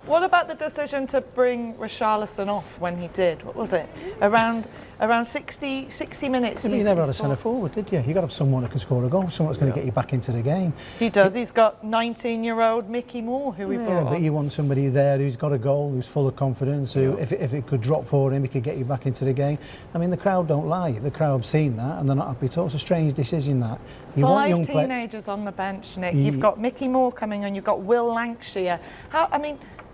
What about the decision to bring Richarlison off when he did? What was it? Around 60 minutes. You never had a centre forward, did you? You got to have someone that can score a goal, someone that's going to get you back into the game. He does. He's got 19-year-old Mickey Moore, who he brought on. But you want somebody there who's got a goal, who's full of confidence, who, if it could drop for him, he could get you back into the game. I mean, the crowd don't lie. The crowd have seen that, and they're not happy at all. It's a strange decision, that. You want young teenagers on the bench, Nick. You've got Mickey Moore coming on. You've got Will Lancashire.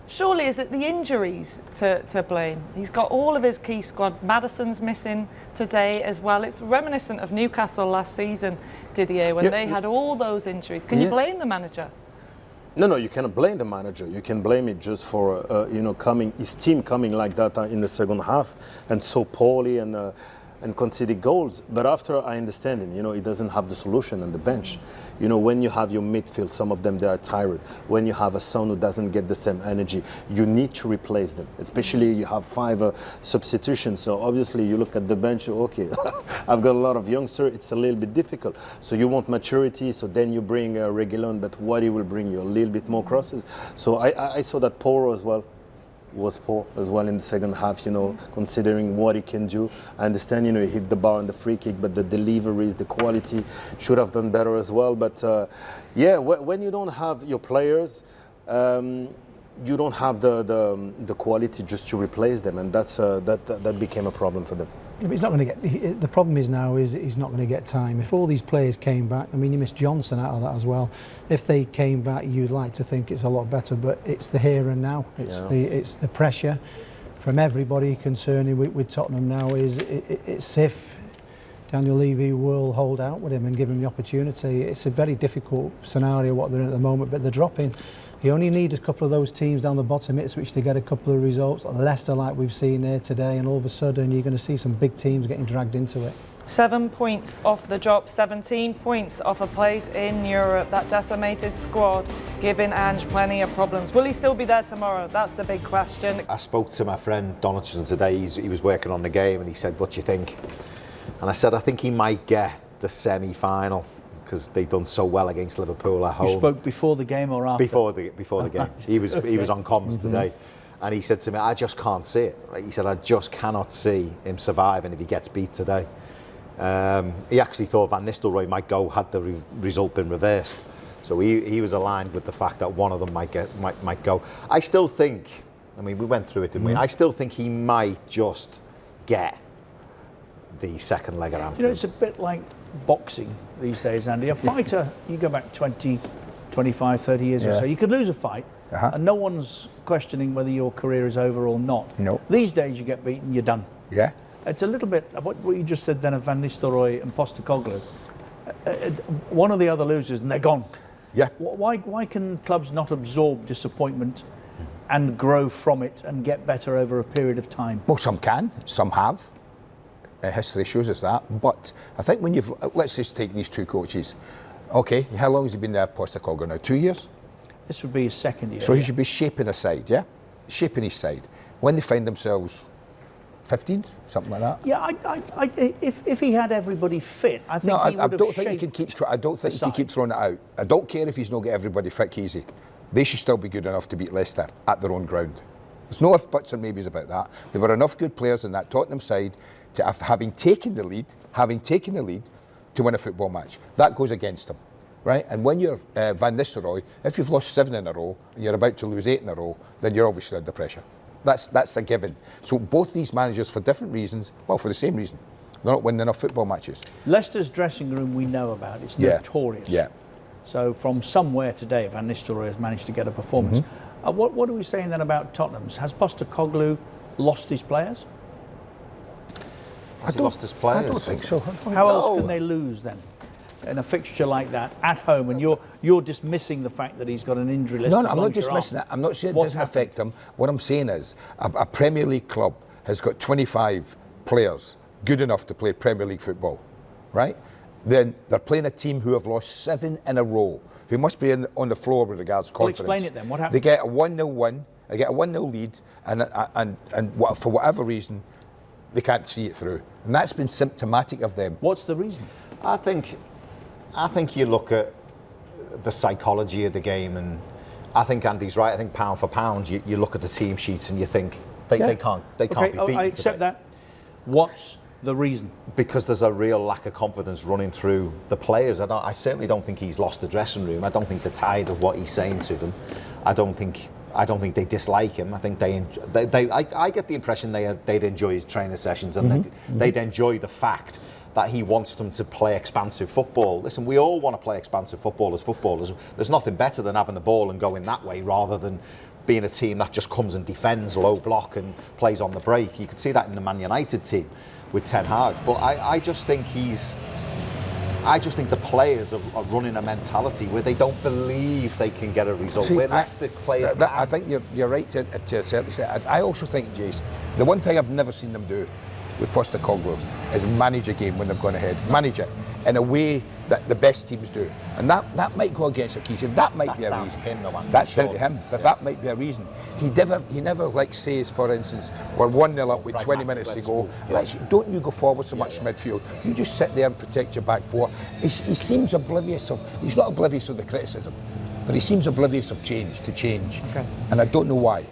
Surely is it the injuries to blame? He's got all of his key squad. Maddison's missing today as well. It's reminiscent of Newcastle last season, Didier, when they had all those injuries. Can you blame the manager? No, you cannot blame the manager. You can blame it just for his team coming like that in the second half and so poorly and conceded goals. But after I understand him, he doesn't have the solution on the bench. When you have your midfield, some of them, they are tired. When you have a son who doesn't get the same energy, you need to replace them. Especially you have 5 substitutions. So obviously you look at the bench, okay, I've got a lot of youngsters, it's a little bit difficult. So you want maturity, so then you bring Reguilon, but what he will bring you, a little bit more crosses. So I saw that Porro as well was poor as well in the second half, considering what he can do. I understand, he hit the bar on the free kick, but the deliveries, the quality, should have done better as well. But when you don't have your players, you don't have the quality just to replace them, and that became a problem for them. Yeah, but he's not going to get. The problem is now is he's not going to get time. If all these players came back, you missed Johnson out of that as well. If they came back, you'd like to think it's a lot better, but it's the here and now. It's the pressure from everybody concerned with Tottenham now. It's if Daniel Levy will hold out with him and give him the opportunity. It's a very difficult scenario what they're in at the moment, but they're dropping. You only need a couple of those teams down the bottom, Ipswich, to get a couple of results. Leicester, like we've seen there today, and all of a sudden you're going to see some big teams getting dragged into it. 7 points off the drop, 17 points off a place in Europe. That decimated squad giving Ange plenty of problems. Will he still be there tomorrow? That's the big question. I spoke to my friend Donaldson today. He was working on the game, and he said, "What do you think?" And I said, "I think he might get the semi-final." Because they've done so well against Liverpool at home. You spoke before the game or after? Before the game. He was on comms today, and he said to me, "I just can't see it." He said, "I just cannot see him surviving if he gets beat today." He actually thought Van Nistelrooy might go had the result been reversed. So he was aligned with the fact that one of them might go. I still think, we went through it, didn't we? I still think he might just get the second leg at Anfield. It's a bit like boxing these days, Andy. A fighter, you go back 20, 25, 30 years or so, you could lose a fight and no one's questioning whether your career is over or not. No. These days you get beaten, you're done. Yeah. It's a little bit what you just said then of Van Nistelrooy and Postecoglou. One of the other losers and they're gone. Yeah. Why can clubs not absorb disappointment and grow from it and get better over a period of time? Well, some can, some have. History shows us that, but I think when let's just take these 2 coaches. Okay, how long has he been there, Postecoglou now? 2 years? This would be his second year. So he should be shaping a side, shaping his side. When they find themselves 15th, something like that. Yeah, if he had everybody fit, I think he would have don't think he can keep. I don't think he can keep throwing it out. I don't care if he's not got everybody fit, Casey. They should still be good enough to beat Leicester at their own ground. There's no ifs, buts, and maybes about that. There were enough good players in that Tottenham side to having taken the lead to win a football match. That goes against them, right? And when you're Van Nistelrooy, if you've lost 7 in a row and you're about to lose 8 in a row, then you're obviously under pressure. That's a given. So both these managers, for different reasons, well, for the same reason, they're not winning enough football matches. Leicester's dressing room we know about. It's notorious. Yeah. So from somewhere today, Van Nistelrooy has managed to get a performance. What are we saying then about Tottenham's? Has Postecoglou lost his players? Has he lost his players? I don't think so. How else can they lose then? In a fixture like that, at home, and you're dismissing the fact that he's got an injury list. No, I'm not dismissing it. I'm not saying it doesn't affect him. What I'm saying is a Premier League club has got 25 players good enough to play Premier League football, right? Then they're playing a team who have lost 7 in a row, who must be on the floor with regards to confidence. Well, explain it then. What happened? They get a 1-0 win, they get a 1-0 lead, and for whatever reason, they can't see it through. And that's been symptomatic of them. What's the reason? I think you look at the psychology of the game, and I think Andy's right. I think pound for pound, you look at the team sheets and you think they can't be beaten. I accept today. that. What's the reason? Because there's a real lack of confidence running through the players. I certainly don't think he's lost the dressing room. I don't think they're tired of what he's saying to them. I don't think they dislike him. I think I get the impression they'd enjoy his training sessions and they'd enjoy the fact that he wants them to play expansive football. Listen, we all want to play expansive football as footballers. There's nothing better than having the ball and going that way rather than being a team that just comes and defends low block and plays on the break. You could see that in the Man United team with Ten Hag. But I just think the players are running a mentality where they don't believe they can get a result. The players I think you're right to a certain extent. I also think, Jace, the one thing I've never seen them do with Postecoglou is manage a game when they've gone ahead. Manage it in a way that the best teams do. And that might go against Akisi. That might be a reason. That's down to him. That might be a reason. He never like says, for instance, we're 1-0 up with 20 minutes to go. Don't you go forward so much midfield. You just sit there and protect your back four. He seems oblivious of, he's not oblivious of the criticism, but he seems oblivious of change. Okay. And I don't know why.